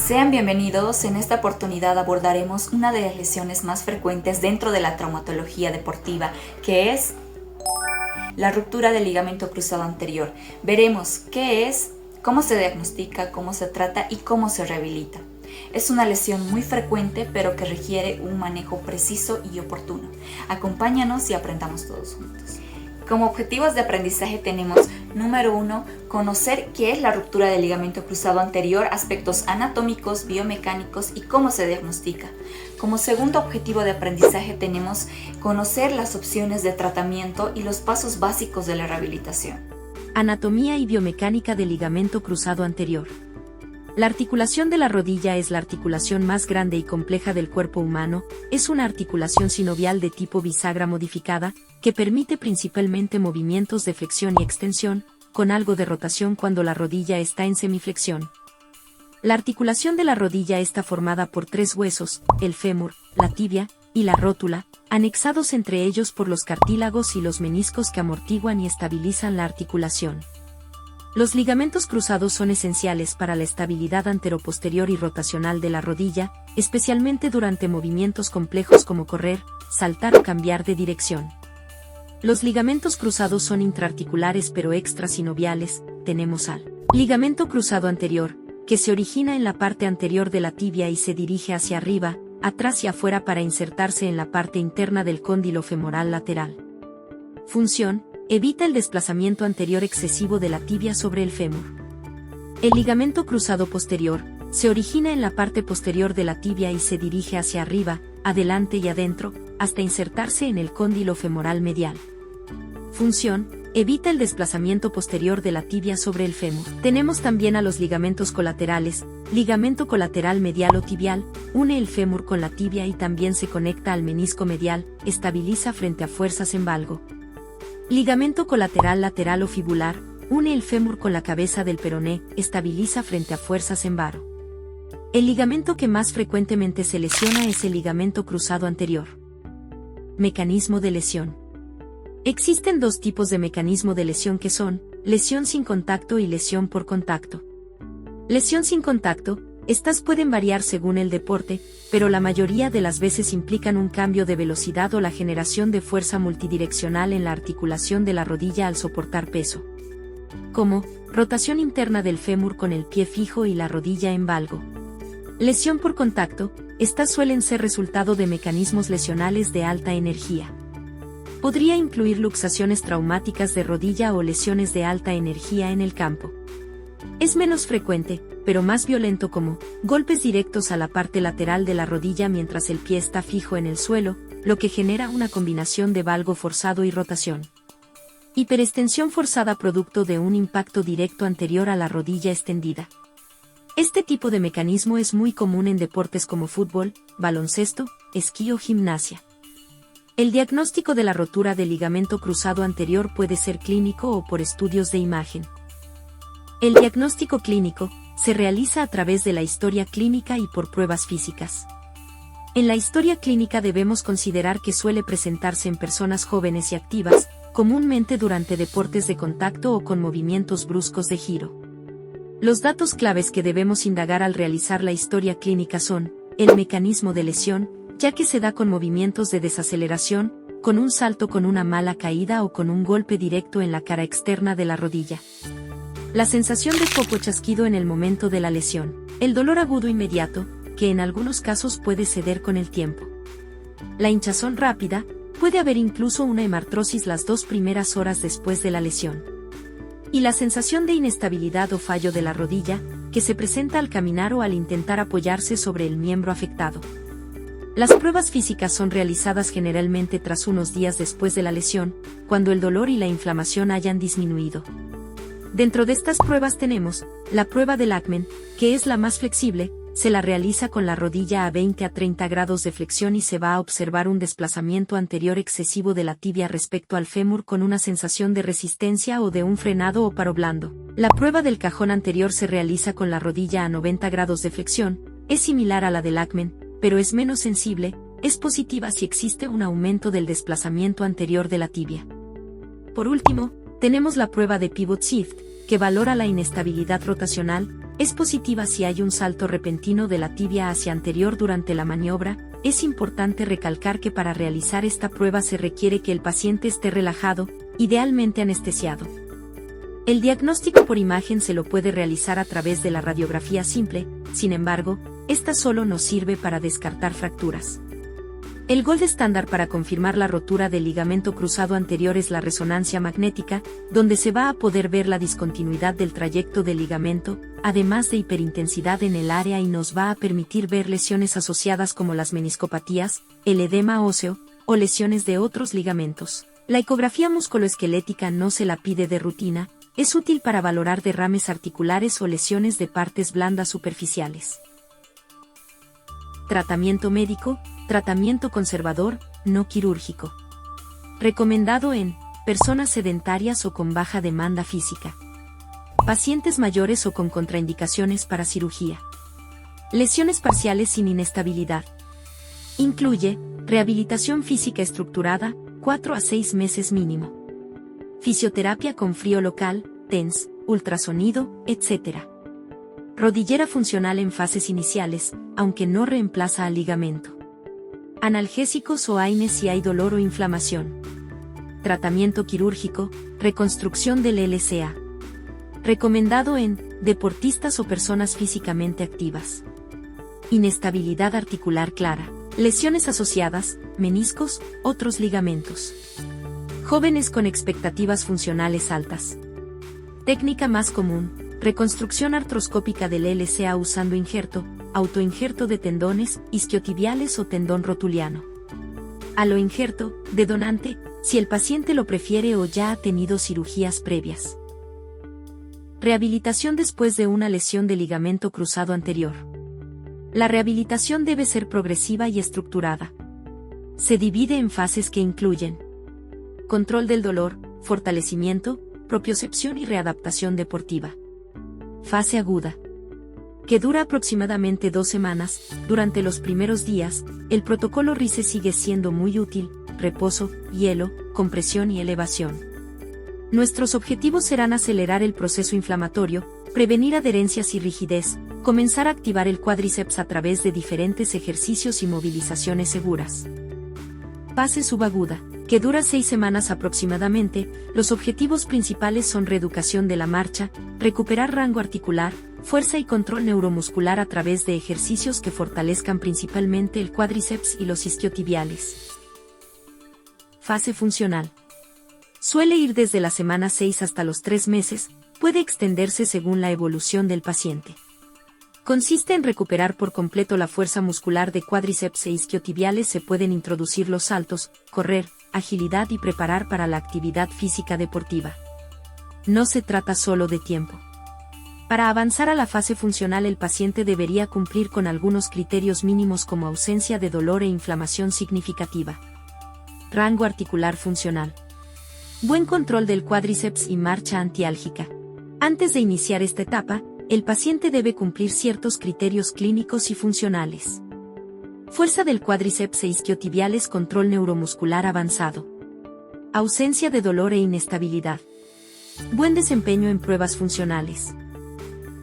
Sean bienvenidos, en esta oportunidad abordaremos una de las lesiones más frecuentes dentro de la traumatología deportiva, que es la ruptura del ligamento cruzado anterior. Veremos qué es, cómo se diagnostica, cómo se trata y cómo se rehabilita. Es una lesión muy frecuente, pero que requiere un manejo preciso y oportuno. Acompáñanos y aprendamos todos juntos. Como objetivos de aprendizaje tenemos, número 1, conocer qué es la ruptura del ligamento cruzado anterior, aspectos anatómicos, biomecánicos y cómo se diagnostica. Como segundo objetivo de aprendizaje tenemos conocer las opciones de tratamiento y los pasos básicos de la rehabilitación. Anatomía y biomecánica del ligamento cruzado anterior. La articulación de la rodilla es la articulación más grande y compleja del cuerpo humano, es una articulación sinovial de tipo bisagra modificada, que permite principalmente movimientos de flexión y extensión, con algo de rotación cuando la rodilla está en semiflexión. La articulación de la rodilla está formada por 3 huesos, el fémur, la tibia y la rótula, anexados entre ellos por los cartílagos y los meniscos que amortiguan y estabilizan la articulación. Los ligamentos cruzados son esenciales para la estabilidad anteroposterior y rotacional de la rodilla, especialmente durante movimientos complejos como correr, saltar o cambiar de dirección. Los ligamentos cruzados son intraarticulares pero extrasinoviales. Tenemos al ligamento cruzado anterior, que se origina en la parte anterior de la tibia y se dirige hacia arriba, atrás y afuera para insertarse en la parte interna del cóndilo femoral lateral. Función: evita el desplazamiento anterior excesivo de la tibia sobre el fémur. El ligamento cruzado posterior se origina en la parte posterior de la tibia y se dirige hacia arriba, adelante y adentro, hasta insertarse en el cóndilo femoral medial. Función: evita el desplazamiento posterior de la tibia sobre el fémur. Tenemos también a los ligamentos colaterales. Ligamento colateral medial o tibial, une el fémur con la tibia y también se conecta al menisco medial, estabiliza frente a fuerzas en valgo. Ligamento colateral lateral o fibular, une el fémur con la cabeza del peroné, estabiliza frente a fuerzas en varo. El ligamento que más frecuentemente se lesiona es el ligamento cruzado anterior. Mecanismo de lesión. Existen 2 tipos de mecanismo de lesión que son, lesión sin contacto y lesión por contacto. Lesión sin contacto, estas pueden variar según el deporte, pero la mayoría de las veces implican un cambio de velocidad o la generación de fuerza multidireccional en la articulación de la rodilla al soportar peso. Como, rotación interna del fémur con el pie fijo y la rodilla en valgo. Lesión por contacto, estas suelen ser resultado de mecanismos lesionales de alta energía. Podría incluir luxaciones traumáticas de rodilla o lesiones de alta energía en el campo. Es menos frecuente, pero más violento como golpes directos a la parte lateral de la rodilla mientras el pie está fijo en el suelo, lo que genera una combinación de valgo forzado y rotación. Hiperextensión forzada producto de un impacto directo anterior a la rodilla extendida. Este tipo de mecanismo es muy común en deportes como fútbol, baloncesto, esquí o gimnasia. El diagnóstico de la rotura del ligamento cruzado anterior puede ser clínico o por estudios de imagen. El diagnóstico clínico se realiza a través de la historia clínica y por pruebas físicas. En la historia clínica debemos considerar que suele presentarse en personas jóvenes y activas, comúnmente durante deportes de contacto o con movimientos bruscos de giro. Los datos claves que debemos indagar al realizar la historia clínica son, el mecanismo de lesión, ya que se da con movimientos de desaceleración, con un salto con una mala caída o con un golpe directo en la cara externa de la rodilla. La sensación de poco chasquido en el momento de la lesión. El dolor agudo inmediato, que en algunos casos puede ceder con el tiempo. La hinchazón rápida, puede haber incluso una hemartrosis las 2 primeras horas después de la lesión. Y la sensación de inestabilidad o fallo de la rodilla, que se presenta al caminar o al intentar apoyarse sobre el miembro afectado. Las pruebas físicas son realizadas generalmente tras unos días después de la lesión, cuando el dolor y la inflamación hayan disminuido. Dentro de estas pruebas tenemos, la prueba del Lachman, que es la más flexible, se la realiza con la rodilla a 20 a 30 grados de flexión y se va a observar un desplazamiento anterior excesivo de la tibia respecto al fémur con una sensación de resistencia o de un frenado o paro blando. La prueba del cajón anterior se realiza con la rodilla a 90 grados de flexión, es similar a la del Lachman, pero es menos sensible, es positiva si existe un aumento del desplazamiento anterior de la tibia. Por último, tenemos la prueba de Pivot Shift, que valora la inestabilidad rotacional, Es positiva si hay un salto repentino de la tibia hacia anterior durante la maniobra. Es importante recalcar que para realizar esta prueba se requiere que el paciente esté relajado, idealmente anestesiado. El diagnóstico por imagen se lo puede realizar a través de la radiografía simple, sin embargo, esta solo nos sirve para descartar fracturas. El gold estándar para confirmar la rotura del ligamento cruzado anterior es la resonancia magnética, donde se va a poder ver la discontinuidad del trayecto del ligamento, además de hiperintensidad en el área, y nos va a permitir ver lesiones asociadas como las meniscopatías, el edema óseo, o lesiones de otros ligamentos. La ecografía musculoesquelética no se la pide de rutina, es útil para valorar derrames articulares o lesiones de partes blandas superficiales. Tratamiento médico, tratamiento conservador, no quirúrgico. Recomendado en personas sedentarias o con baja demanda física. Pacientes mayores o con contraindicaciones para cirugía. Lesiones parciales sin inestabilidad. Incluye rehabilitación física estructurada, 4 a 6 meses mínimo. Fisioterapia con frío local, TENS, ultrasonido, etc. Rodillera funcional en fases iniciales, aunque no reemplaza al ligamento. Analgésicos o AINES si hay dolor o inflamación. Tratamiento quirúrgico, reconstrucción del LCA. Recomendado en deportistas o personas físicamente activas. Inestabilidad articular clara. Lesiones asociadas, meniscos, otros ligamentos. Jóvenes con expectativas funcionales altas. Técnica más común, reconstrucción artroscópica del LCA usando injerto, autoinjerto de tendones, isquiotibiales o tendón rotuliano. Aloinjerto, de donante, si el paciente lo prefiere o ya ha tenido cirugías previas. Rehabilitación después de una lesión de ligamento cruzado anterior. La rehabilitación debe ser progresiva y estructurada. Se divide en fases que incluyen control del dolor, fortalecimiento, propiocepción y readaptación deportiva. Fase aguda, que dura aproximadamente 2 semanas. Durante los primeros días, el protocolo RICE sigue siendo muy útil: reposo, hielo, compresión y elevación. Nuestros objetivos serán acelerar el proceso inflamatorio, prevenir adherencias y rigidez, comenzar a activar el cuádriceps a través de diferentes ejercicios y movilizaciones seguras. Fase subaguda, que dura 6 semanas aproximadamente. Los objetivos principales son reeducación de la marcha, recuperar rango articular, fuerza y control neuromuscular a través de ejercicios que fortalezcan principalmente el cuádriceps y los isquiotibiales. Fase funcional. Suele ir desde la semana 6 hasta los 3 meses, puede extenderse según la evolución del paciente. Consiste en recuperar por completo la fuerza muscular de cuádriceps e isquiotibiales. Se pueden introducir los saltos, correr, agilidad y preparar para la actividad física deportiva. No se trata solo de tiempo. Para avanzar a la fase funcional, el paciente debería cumplir con algunos criterios mínimos como ausencia de dolor e inflamación significativa. Rango articular funcional. Buen control del cuádriceps y marcha antiálgica. Antes de iniciar esta etapa, el paciente debe cumplir ciertos criterios clínicos y funcionales. Fuerza del cuádriceps e isquiotibiales, control neuromuscular avanzado. Ausencia de dolor e inestabilidad. Buen desempeño en pruebas funcionales.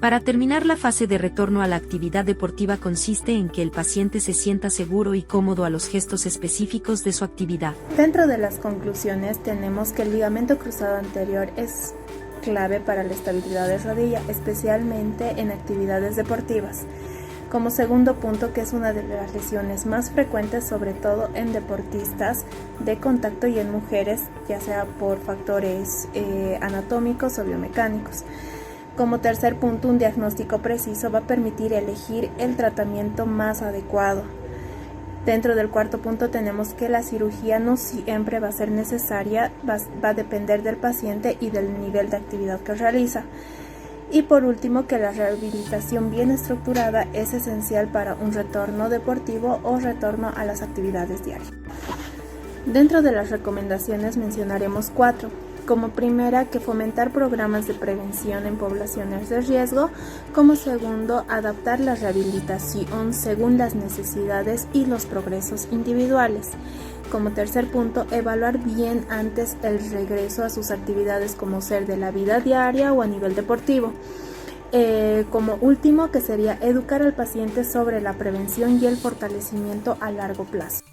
Para terminar, la fase de retorno a la actividad deportiva consiste en que el paciente se sienta seguro y cómodo a los gestos específicos de su actividad. Dentro de las conclusiones tenemos que el ligamento cruzado anterior es clave para la estabilidad de rodilla, especialmente en actividades deportivas. Como segundo punto, que es una de las lesiones más frecuentes, sobre todo en deportistas de contacto y en mujeres, ya sea por factores anatómicos o biomecánicos. Como tercer punto, un diagnóstico preciso va a permitir elegir el tratamiento más adecuado. Dentro del cuarto punto tenemos que la cirugía no siempre va a ser necesaria, va a depender del paciente y del nivel de actividad que realiza. Y por último, que la rehabilitación bien estructurada es esencial para un retorno deportivo o retorno a las actividades diarias. Dentro de las recomendaciones mencionaremos 4. Como primera, que fomentar programas de prevención en poblaciones de riesgo. Como segundo, adaptar la rehabilitación según las necesidades y los progresos individuales. Como tercer punto, evaluar bien antes el regreso a sus actividades, como ser de la vida diaria o a nivel deportivo. Como último, que sería educar al paciente sobre la prevención y el fortalecimiento a largo plazo.